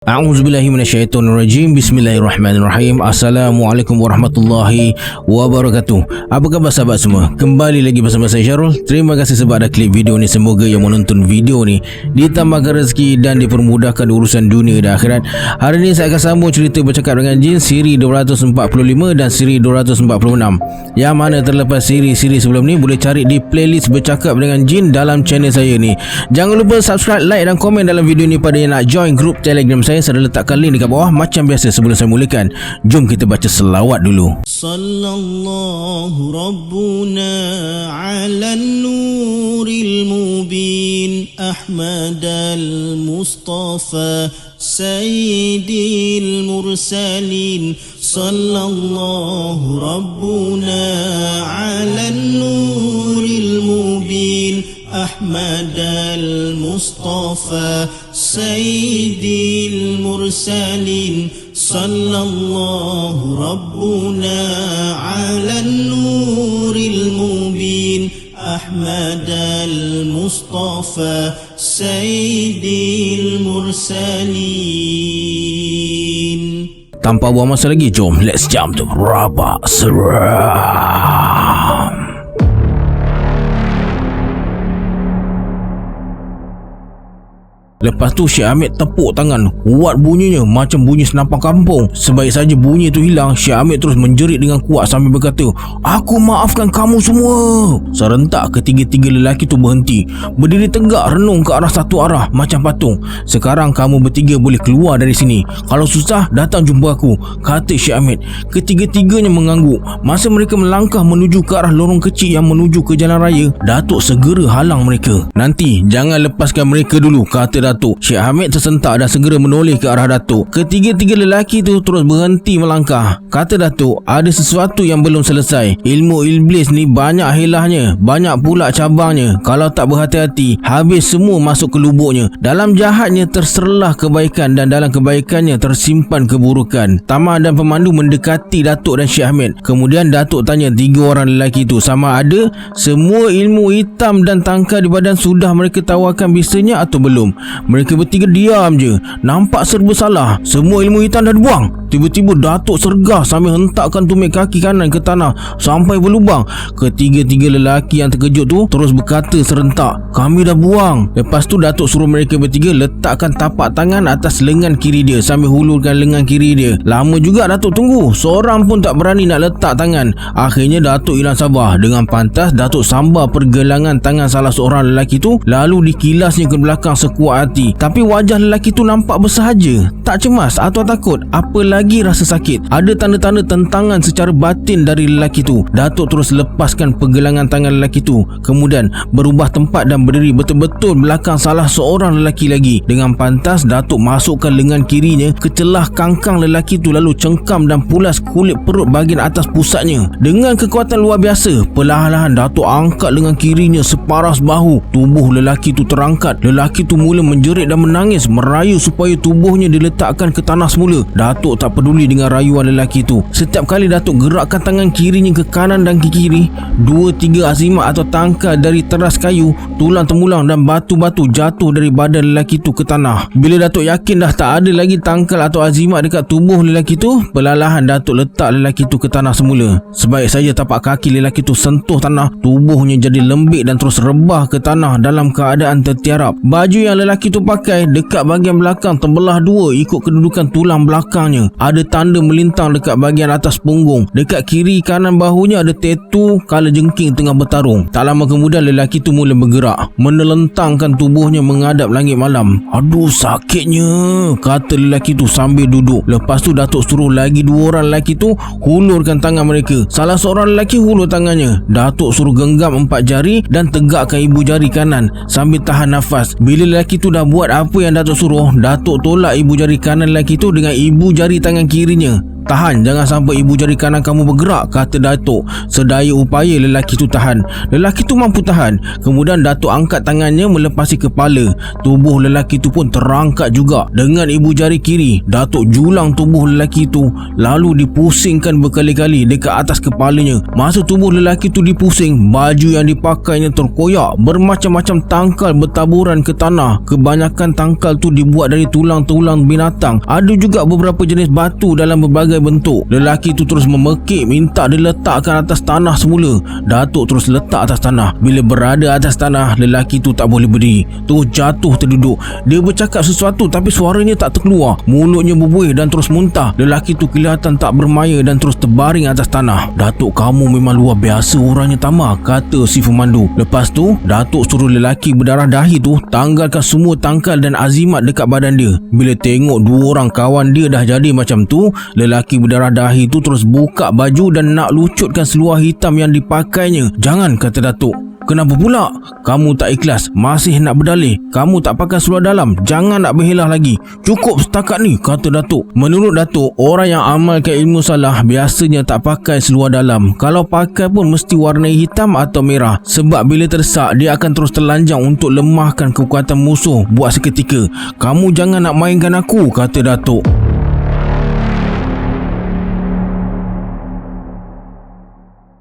A'udzubillahi minasyaitonirrajim. Bismillahirrahmanirrahim. Assalamualaikum warahmatullahi wabarakatuh. Apa khabar sahabat semua? Kembali lagi bersama saya Syarul. Terima kasih sebab ada klik video ni. Semoga yang menonton video ni ditambahkan rezeki dan dipermudahkan urusan dunia dan akhirat. Hari ini saya akan sambung cerita bercakap dengan jin siri 245 dan siri 246. Yang mana terlepas siri-siri sebelum ni boleh cari di playlist bercakap dengan jin dalam channel saya ni. Jangan lupa subscribe, like dan komen dalam video ni pada yang nak join grup Telegram saya dah letakkan link dekat bawah. Macam biasa sebelum saya mulakan, jom kita baca selawat dulu. Sallallahu Rabbuna ala nuril mubin Ahmad al-Mustafa Sayyidil Mursalin. Sallallahu Rabbuna ala nuril mubin Ahmad al-Mustafa Sayyidil Mursalin. Sallallahu Rabbuna ala nuril mubin Ahmad al-Mustafa Sayyidil Mursalin. Tanpa buang masa lagi, jom let's jump to Rabak Seram. Lepas tu Syekh Hamid tepuk tangan. Kuat bunyinya macam bunyi senapan kampung. Sebaik saja bunyi itu hilang, Syekh Hamid terus menjerit dengan kuat sambil berkata, "Aku maafkan kamu semua." Serentak ketiga-tiga lelaki tu berhenti, berdiri tegak renung ke arah satu arah macam patung. "Sekarang kamu bertiga boleh keluar dari sini. Kalau susah datang jumpa aku," kata Syekh Hamid. Ketiga-tiganya mengangguk. Masa mereka melangkah menuju ke arah lorong kecil yang menuju ke jalan raya, Datuk segera halang mereka. "Nanti jangan lepaskan mereka dulu," kata Datuk. Syekh Hamid tersentak dan segera menoleh ke arah Datuk. Ketiga-tiga lelaki tu terus berhenti melangkah. Kata Datuk, "Ada sesuatu yang belum selesai. Ilmu iblis ni banyak helahnya, banyak pula cabangnya. Kalau tak berhati-hati, habis semua masuk ke lubuknya. Dalam jahatnya terserlah kebaikan dan dalam kebaikannya tersimpan keburukan." Tamah dan pemandu mendekati Datuk dan Syekh Hamid. Kemudian Datuk tanya tiga orang lelaki tu sama ada semua ilmu hitam dan tangkar di badan sudah mereka tawarkan bisanya atau belum. Mereka bertiga diam je, nampak serba salah. Semua ilmu hitam dah dibuang. Tiba-tiba Datuk sergah sambil hentakkan tumit kaki kanan ke tanah sampai berlubang. Ketiga-tiga lelaki yang terkejut tu terus berkata serentak, "Kami dah buang." Lepas tu Datuk suruh mereka bertiga letakkan tapak tangan atas lengan kiri dia sambil hulurkan lengan kiri dia. Lama juga Datuk tunggu, seorang pun tak berani nak letak tangan. Akhirnya Datuk hilang sabar. Dengan pantas Datuk sambar pergelangan tangan salah seorang lelaki tu, lalu dikilasnya ke belakang sekuat hati. Tapi wajah lelaki tu nampak bersahaja, tak cemas atau takut, apalagi rasa sakit. Ada tanda-tanda tentangan secara batin dari lelaki tu. Datuk terus lepaskan pergelangan tangan lelaki tu, kemudian berubah tempat dan berdiri betul-betul belakang salah seorang lelaki lagi. Dengan pantas Datuk masukkan lengan kirinya ke celah kangkang lelaki tu, lalu cengkam dan pulas kulit perut bahagian atas pusatnya. Dengan kekuatan luar biasa, perlahan-lahan Datuk angkat lengan kirinya separas bahu. Tubuh lelaki tu terangkat. Lelaki tu mula menjerit dan menangis, merayu supaya tubuhnya diletakkan ke tanah semula. Datuk tak peduli dengan rayuan lelaki tu. Setiap kali Datuk gerakkan tangan kirinya ke kanan dan ke kiri, 2-3 azimat atau tangkar dari teras kayu, tulang temulang dan batu-batu jatuh dari badan lelaki tu ke tanah. Bila Datuk yakin dah tak ada lagi tangkal atau azimat dekat tubuh lelaki tu, perlahan Datuk letak lelaki tu ke tanah semula. Sebaik saja tapak kaki lelaki tu sentuh tanah, tubuhnya jadi lembik dan terus rebah ke tanah dalam keadaan tertiarap. Baju yang lelaki tu pakai dekat bahagian belakang terbelah dua ikut kedudukan tulang belakangnya. Ada tanda melintang dekat bahagian atas punggung. Dekat kiri kanan bahunya ada tatu kala jengking tengah bertarung. Tak lama kemudian lelaki tu mula bergerak, menelentangkan tubuhnya menghadap langit malam. "Aduh sakitnya," kata lelaki tu sambil duduk. Lepas tu Datuk suruh lagi dua orang lelaki tu hulurkan tangan mereka. Salah seorang lelaki hulur tangannya. Datuk suruh genggam 4 jari dan tegakkan ibu jari kanan sambil tahan nafas. Bila lelaki tu dah buat apa yang Datuk suruh, Datuk tolak ibu jari kanan lelaki tu dengan ibu jari tangan kirinya. Tahan, jangan sampai ibu jari kanan kamu bergerak, kata Datuk. Sedaya upaya lelaki tu tahan. Lelaki tu mampu tahan. Kemudian Datuk angkat tangannya melepasi kepala. Tubuh lelaki tu pun terangkat juga. Dengan ibu jari kiri, Datuk julang tubuh lelaki tu, lalu dipusingkan berkali-kali dekat atas kepalanya. Masa tubuh lelaki tu dipusing, baju yang dipakainya terkoyak. Bermacam-macam tangkal bertaburan ke tanah. Kebanyakan tangkal tu dibuat dari tulang-tulang binatang. Ada juga beberapa jenis batu dalam berbagai bentuk. Lelaki tu terus memekik minta diletakkan atas tanah semula. Datuk terus letak atas tanah. Bila berada atas tanah, lelaki tu tak boleh berdiri, terus jatuh terduduk. Dia bercakap sesuatu tapi suaranya tak terkeluar. Mulutnya berbuih dan terus muntah. Lelaki tu kelihatan tak bermaya dan terus terbaring atas tanah. Datuk, kamu memang luar biasa orangnya Tama, kata si pemandu. Lepas tu Datuk suruh lelaki berdarah dahi tu tanggalkan semua tangkal dan azimat dekat badan dia. Bila tengok dua orang kawan dia dah jadi macam tu, lelaki berdarah dahi tu terus buka baju dan nak lucutkan seluar hitam yang dipakainya. Jangan, kata Datuk. Kenapa pula? Kamu tak ikhlas, masih nak berdalih. Kamu tak pakai seluar dalam, jangan nak berhelah lagi. Cukup setakat ni, kata Datuk. Menurut Datuk, orang yang amalkan ilmu salah biasanya tak pakai seluar dalam. Kalau pakai pun mesti warna hitam atau merah. Sebab bila terdesak, dia akan terus terlanjang untuk lemahkan kekuatan musuh buat seketika. Kamu jangan nak mainkan aku, kata Datuk.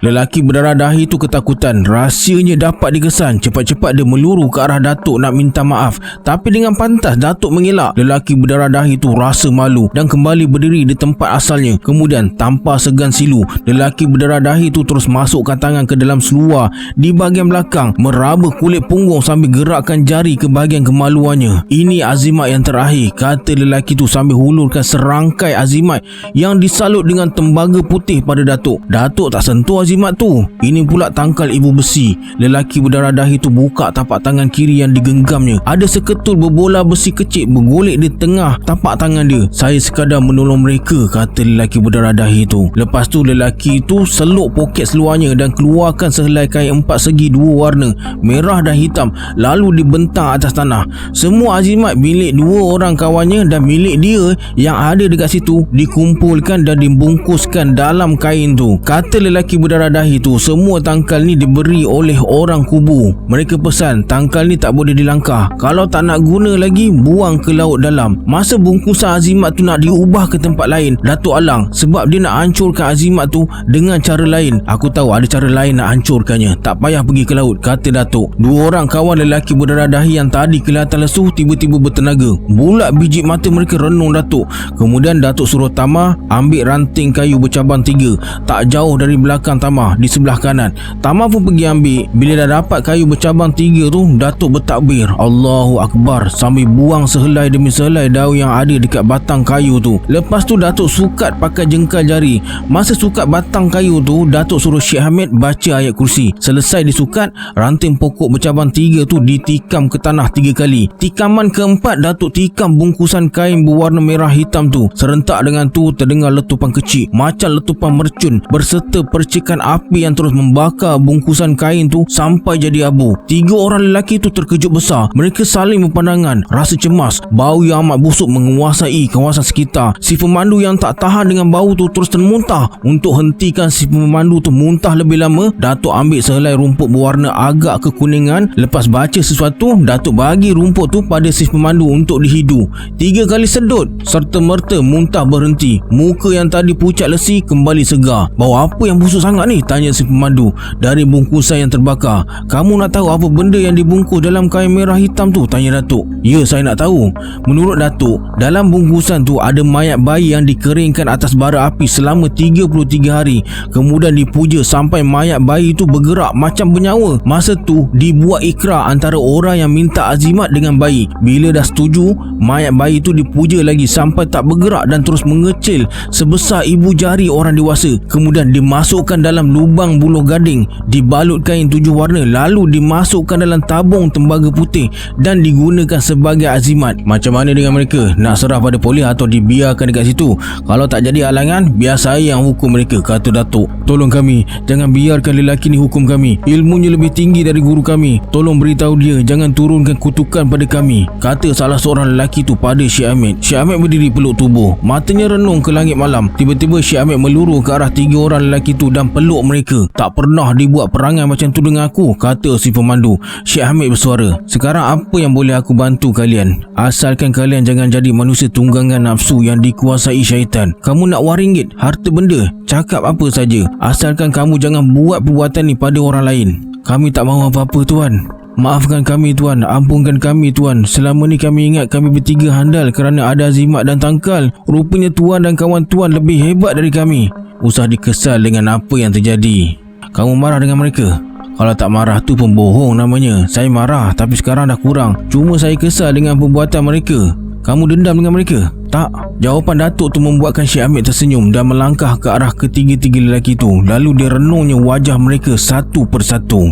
Lelaki berdarah dahi tu ketakutan. Rahsianya dapat dikesan. Cepat-cepat dia meluru ke arah Datuk nak minta maaf. Tapi dengan pantas Datuk mengelak. Lelaki berdarah dahi tu rasa malu dan kembali berdiri di tempat asalnya. Kemudian tanpa segan silu, lelaki berdarah dahi tu terus masukkan tangan ke dalam seluar di bahagian belakang, meraba kulit punggung sambil gerakkan jari ke bahagian kemaluannya. Ini azimat yang terakhir, kata lelaki tu sambil hulurkan serangkai azimat yang disalut dengan tembaga putih pada Datuk. Datuk tak sentuh azimat tu. Ini pula tangkal ibu besi. Lelaki berdarah dahi tu buka tapak tangan kiri yang digenggamnya. Ada seketul berbola besi kecil bergolek di tengah tapak tangan dia. Saya sekadar menolong mereka, kata lelaki berdarah dahi tu. Lepas tu lelaki tu seluk poket seluarnya dan keluarkan sehelai kain 4 segi 2 warna, merah dan hitam, lalu dibentang atas tanah. Semua azimat milik 2 orang kawannya dan milik dia yang ada dekat situ dikumpulkan dan dibungkuskan dalam kain tu. Kata lelaki berdarah dahi tu, semua tangkal ni diberi oleh orang kubu. Mereka pesan tangkal ni tak boleh dilangkah. Kalau tak nak guna lagi, buang ke laut dalam. Masa bungkusan azimat tu nak diubah ke tempat lain, Datuk alang sebab dia nak hancurkan azimat tu dengan cara lain. Aku tahu ada cara lain nak hancurkannya. Tak payah pergi ke laut, kata Datuk. 2 orang kawan lelaki berdarah dahi yang tadi kelihatan lesuh tiba-tiba bertenaga. Bulat biji mata mereka renung Datuk. Kemudian Datuk suruh Tama ambil ranting kayu bercabang 3 tak jauh dari belakang Tama, di sebelah kanan. Tama pun pergi ambil. Bila dah dapat kayu bercabang 3 tu, Datuk bertakbir Allahu Akbar sambil buang sehelai demi sehelai daun yang ada dekat batang kayu tu. Lepas tu Datuk sukat pakai jengkal jari. Masa sukat batang kayu tu, Datuk suruh Syekh Hamid baca ayat kursi. Selesai disukat, ranting pokok bercabang 3 tu ditikam ke tanah 3 kali. Tikaman keempat, Datuk tikam bungkusan kain berwarna merah hitam tu. Serentak dengan tu terdengar letupan kecil macam letupan mercun berserta percikan api yang terus membakar bungkusan kain tu sampai jadi abu. 3 orang lelaki tu terkejut besar. Mereka saling berpandangan, rasa cemas. Bau yang amat busuk menguasai kawasan sekitar. Si pemandu yang tak tahan dengan bau tu terus termuntah. Untuk hentikan si pemandu tu muntah lebih lama, Datuk ambil sehelai rumput berwarna agak kekuningan. Lepas baca sesuatu, Datuk bagi rumput tu pada si pemandu untuk dihidu. 3 kali sedut serta merta muntah berhenti. Muka yang tadi pucat lesi kembali segar. Bau apa yang busuk sangat ni? Tanya si pemandu dari bungkusan yang terbakar. Kamu nak tahu apa benda yang dibungkus dalam kain merah hitam tu? Tanya Datuk. Ya, saya nak tahu. Menurut Datuk, dalam bungkusan tu ada mayat bayi yang dikeringkan atas bara api selama 33 hari. Kemudian dipuja sampai mayat bayi tu bergerak macam bernyawa. Masa tu dibuat ikrar antara orang yang minta azimat dengan bayi. Bila dah setuju, mayat bayi tu dipuja lagi sampai tak bergerak dan terus mengecil sebesar ibu jari orang dewasa. Kemudian dimasukkan dalam dalam lubang buluh gading, dibalut kain 7 warna, lalu dimasukkan dalam tabung tembaga putih dan digunakan sebagai azimat. Macam mana dengan mereka? Nak serah pada polis atau dibiarkan dekat situ? Kalau tak jadi halangan, biar saya yang hukum mereka, kata Datuk. Tolong kami, jangan biarkan lelaki ni hukum kami. Ilmunya lebih tinggi dari guru kami. Tolong beritahu dia, jangan turunkan kutukan pada kami, kata salah seorang lelaki tu pada Syekh Ahmed. Syekh Ahmed berdiri peluk tubuh, matanya renung ke langit malam. Tiba-tiba Syekh Ahmed meluru ke arah 3 orang lelaki tu dan peluk mereka. Tak pernah dibuat perangai macam tu dengan aku, kata si pemandu. Syekh Ahmed bersuara, sekarang apa yang boleh aku bantu kalian? Asalkan kalian jangan jadi manusia tunggangan nafsu yang dikuasai syaitan. Kamu nak wang ringgit, harta benda, cakap apa saja, asalkan kamu jangan buat perbuatan ni pada orang lain. Kami tak mahu apa-apa tuan. Maafkan kami tuan, ampunkan kami tuan. Selama ni kami ingat kami bertiga handal kerana ada azimat dan tangkal. Rupanya tuan dan kawan tuan lebih hebat dari kami. Usah dikesal dengan apa yang terjadi. Kamu marah dengan mereka? Kalau tak marah tu pun bohong namanya. Saya marah tapi sekarang dah kurang. Cuma saya kesal dengan perbuatan mereka. Kamu dendam dengan mereka? Tak. Jawapan Datuk tu membuatkan Syekh Ahmed tersenyum dan melangkah ke arah ketiga-tiga lelaki tu. Lalu dia renungnya wajah mereka satu persatu.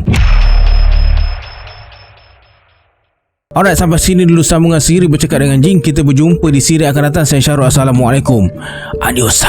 Alright, sampai sini dulu sambungan siri bercakap dengan jin. Kita berjumpa di siri akan datang. Saya Syarul. Assalamualaikum. Adios.